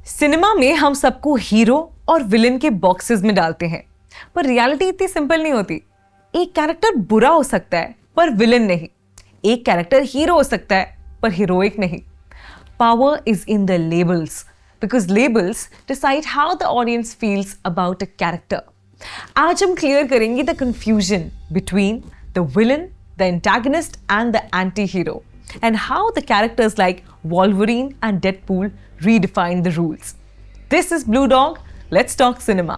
Cinema में हम सबको हीरो और विलन के बॉक्सेस में डालते हैं, पर रियलिटी इतनी सिंपल नहीं होती। एक कैरेक्टर बुरा हो सकता है पर विलन नहीं, एक कैरेक्टर हीरो हो सकता है पर हीरोइक नहीं। Power is in the labels, because labels decide how the audience feels about a character. आज हम क्लियर करेंगे the confusion between the villain, the antagonist and the anti hero, and how the characters like Wolverine and Deadpool redefine the rules. This is Blue Dog. Let's talk cinema.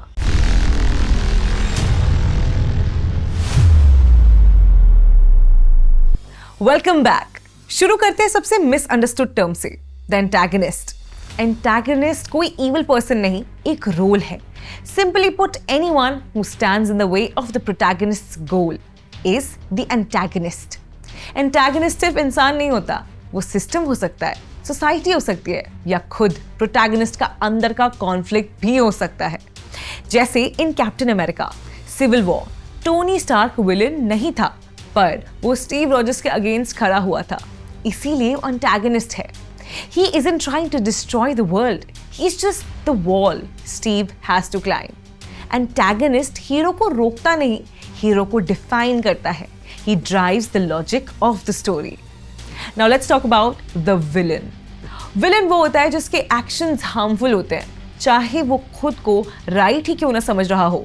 Welcome back. शुरू करते हैं सबसे misunderstood term से, the antagonist. Antagonist कोई evil person नहीं, एक role है. Simply put, anyone who stands in the way of the protagonist's goal is the antagonist. Antagonist सिर्फ इंसान नहीं होता, वो सिस्टम हो सकता है, सोसाइटी हो सकती है, या खुद प्रोटैगनिस्ट का अंदर का कॉन्फ्लिक्ट भी हो सकता है। जैसे in Captain America civil war, Tony Stark villain नहीं था, पर वो स्टीव रॉजर्स के अगेंस्ट खड़ा हुआ था, इसीलिए वो एंटागनिस्ट है। He isn't trying to destroy the world, he is just the wall Steve has to climb. Antagonist hero को रोकता नहीं, हीरो को डिफाइन करता है। He drives the logic of the story. Now let's talk about the villain. Villain वो होता है जिसके actions harmful होते हैं, चाहे वो खुद को right ही क्यों ना समझ रहा हो।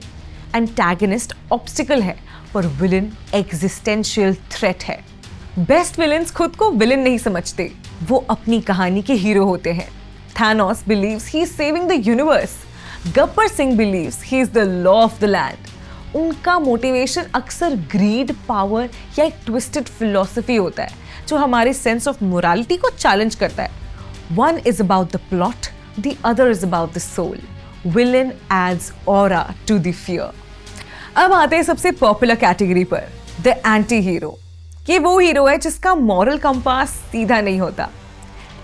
Antagonist obstacle है, पर villain existential threat है। Best villains खुद को villain नहीं समझते, वो अपनी कहानी के हीरो होते हैं। Thanos believes he is saving the universe. Gabbar Singh believes he is the law of the land. उनका मोटिवेशन अक्सर ग्रीड, पावर या एक ट्विस्टेड फिलॉसफी होता है जो हमारे सेंस ऑफ मोरालिटी को चैलेंज करता है। One is about the plot, the other is about the soul. Villain adds aura to the fear. अब आते हैं सबसे पॉपुलर कैटेगरी पर, द एंटी हीरो। ये वो हीरो है जिसका मॉरल कंपास सीधा नहीं होता।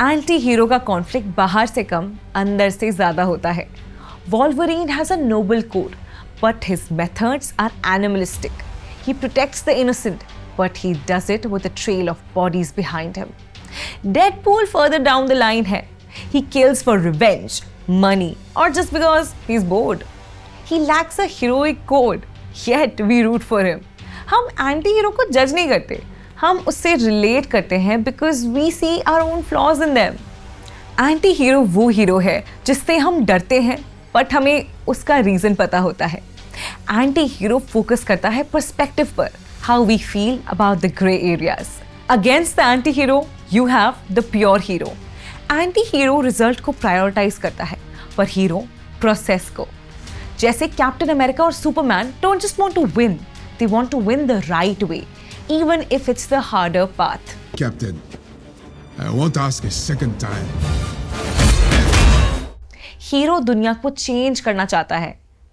एंटी हीरो का कॉन्फ्लिक्ट बाहर से कम, अंदर से ज्यादा होता है। Wolverine has a noble code, but his methods are animalistic. He protects the innocent, but he does it with a trail of bodies behind him. Deadpool further down the line है. He kills for revenge, money, or just because he's bored. He lacks a heroic code, yet we root for him. हम anti-hero को जज नहीं करते, हम उससे relate करते हैं because we see our own flaws in them. Anti-hero वो हीरो है जिससे हम डरते हैं, बट हमें उसका रीजन पता होता है। एंटी हीरो फोकस करता है पर्सपेक्टिव पर, how we feel about the grey areas. Against the anti hero you have the pure hero. Anti hero result को प्रायोरिटाइज करता है, पर हीरो प्रोसेस को। जैसे कैप्टन अमेरिका और Superman don't just want to win, they want to win the right way, even if it's the harder path. Captain, I want to ask a second time. Hero दुनिया को change करना चाहता है,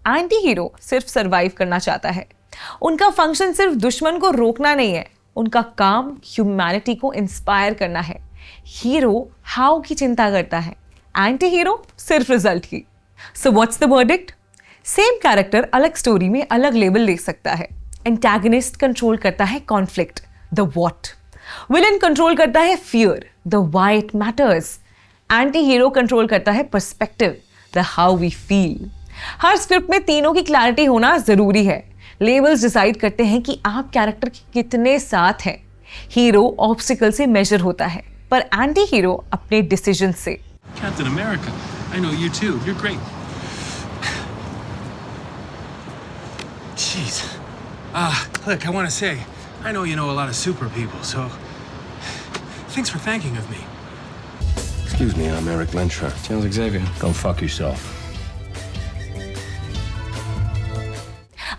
anti hero सिर्फ survive करना चाहता है। उनका फंक्शन सिर्फ दुश्मन को रोकना नहीं है, उनका काम ह्यूमैनिटी को इंस्पायर करना है। हीरो हाउ की चिंता करता है, एंटी हीरो सिर्फ रिजल्ट की। So what's the verdict? Same character अलग स्टोरी में अलग लेबल ले सकता है। एंटागनिस्ट कंट्रोल करता है conflict, the what. Villain control करता है fear, the why it matters. Anti hero control करता है perspective, the how we feel. हर स्क्रिप्ट में तीनों की क्लैरिटी होना जरूरी है। लेबल्स डिसाइड करते हैं कि आप कैरेक्टर के कितने साथ हैं। हीरो ऑब्स्टिकल से मेजर होता है, पर एंटी हीरो अपने डिसीजन से। Captain America, I know you too. You're great. Jeez. Look, I want to say, I know you know a lot of super people, so thanks for thanking of me. Excuse me, I'm Eric Lenstra. Sounds Xavier. Go fuck yourself.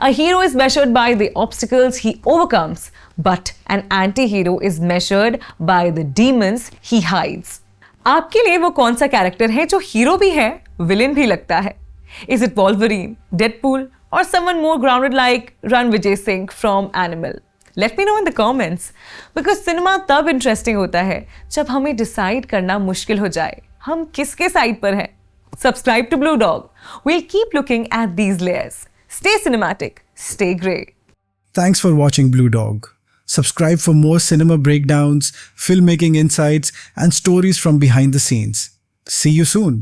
A hero is measured by the obstacles he overcomes, but an anti-hero is measured by the demons he hides. आपके लिए वो कौन सा character है जो hero भी है, villain भी लगता है? Is it Wolverine, Deadpool, or someone more grounded like Ranveer Singh from Animal? Let me know in the comments, because cinema तब इंटरेस्टिंग होता है जब हमें डिसाइड करना मुश्किल हो जाए हम किसके साइड पर हैं। Subscribe to Blue Dog. We'll keep looking at these layers. Stay cinematic, stay grey. Thanks for watching Blue Dog. Subscribe for more cinema breakdowns, filmmaking insights, and stories from behind the scenes. See you soon.